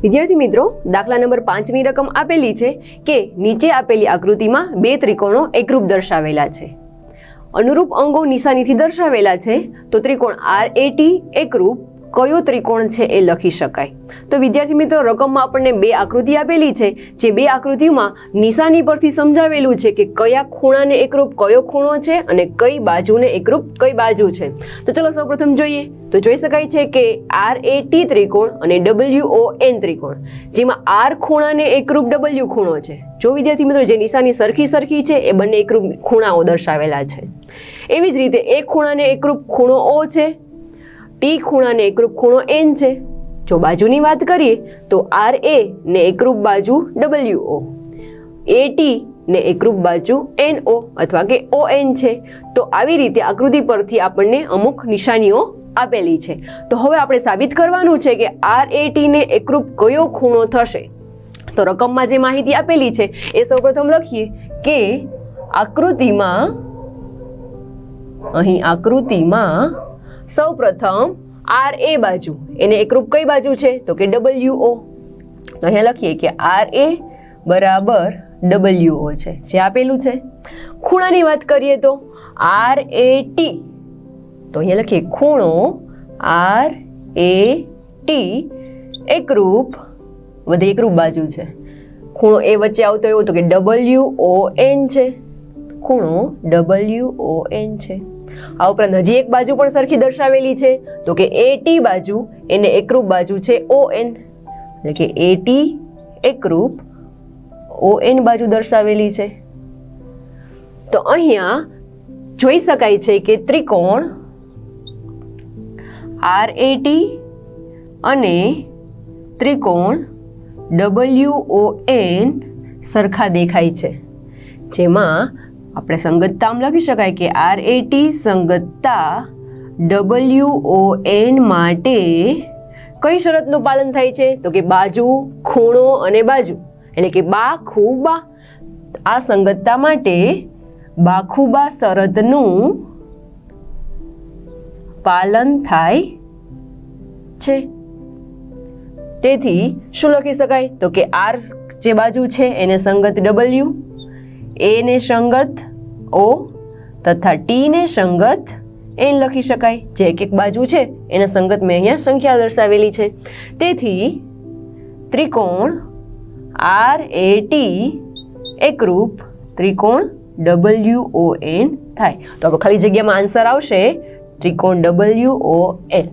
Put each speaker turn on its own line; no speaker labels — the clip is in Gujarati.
વિદ્યાર્થી મિત્રો, દાખલા નંબર 5 ની રકમ આપેલી છે કે નીચે આપેલી આકૃતિમાં બે ત્રિકોણો એકરૂપ દર્શાવેલા છે. અનુરૂપ અંગો નિશાનીથી દર્શાવેલા છે તો ત્રિકોણ RAT એકરૂપ કયો ત્રિકોણ છે એ લખી શકાય. તો વિદ્યાર્થી મિત્રો, રકમમાં આપણને બે આકૃતિ આપેલી છે, જે બે આકૃતિમાં નિશાની પરથી સમજાવેલું છે કે કયા ખૂણાને એકરૂપ કયો ખૂણો છે અને કઈ બાજુને એકરૂપ કઈ બાજુ છે. તો ચલો સૌપ્રથમ જોઈએ. તો જોઈ શકાય છે કે RAT ત્રિકોણ અને WON ત્રિકોણ, જેમાં R ખૂણાને એકરૂપ W ખૂણો છે. જો વિદ્યાર્થી મિત્રો, જે નિશાની સરખી છે એ બંને એકરૂપ ખૂણાઓ દર્શાવેલા છે. એવી જ રીતે એક ખૂણાને એકરૂપ ખૂણો O છે, T ખૂણાને એકરૂપ ખૂણો N છે. જો બાજુની વાત કરીએ તો RA ને એકરૂપ બાજુ WO, AT ને એકરૂપ બાજુ NO અથવા કે ON છે. તો આવી રીતે આકૃતિ પરથી આપણને અમુક નિશાનીઓ આપેલી છે. તો હવે આપણે સાબિત કરવાનું છે કે RAT ને એકરૂપ કયો ખૂણો થશે. તો રકમમાં જે માહિતી આપેલી છે એ સૌપ્રથમ લખીએ કે આકૃતિમાં સૌપ્રથમ RA બાજુ એને એકરૂપ કઈ બાજુ છે તો કે WO. તો અહીંયા લખીએ કે RA બરાબર WO છે, જે આપેલું છે. ખૂણાની વાત કરીએ તો RAT, તો અહીંયા લખીએ ખૂણો RAT એકરૂપ એકરૂપ બાજુ છે. ખૂણો એ વચ્ચે આવતો એવો તો કે WON છે, ખૂણો WON છે. આ ઉપરાંત હજી એક બાજુ પણ સરખી દર્શાવેલી છે તો કે AT બાજુ એને એકરૂપ બાજુ છે ON, એટલે કે AT એકરૂપ ON બાજુ દર્શાવેલી છે. તો અહીંયા જોઈ શકાય છે કે ત્રિકોણ RAT અને ત્રિકોણ WON સરખા દેખાય છે, જેમાં આપણે સંગતતા લખી શકાય કે RAT સંગતતા WON માટે કઈ શરતનું પાલન થાય છે તો કે બાજુ, ખૂણો અને બાજુ, એટલે કે બાખુબા. આ સંગતતા માટે બાખુબા શરતનું પાલન થાય છે. તેથી શું લખી શકાય તો કે R જે બાજુ છે એને સંગત W, A ને સંગત O તથા T ને સંગત N લખી શકાય. જે એક બાજુ છે એને સંગત મેં અહીંયા સંખ્યા દર્શાવેલી છે. તેથી ત્રિકોણ RAT એકરૂપ ત્રિકોણ WON થાય. તો આપણે ખાલી જગ્યામાં આન્સર આવશે ત્રિકોણ WON.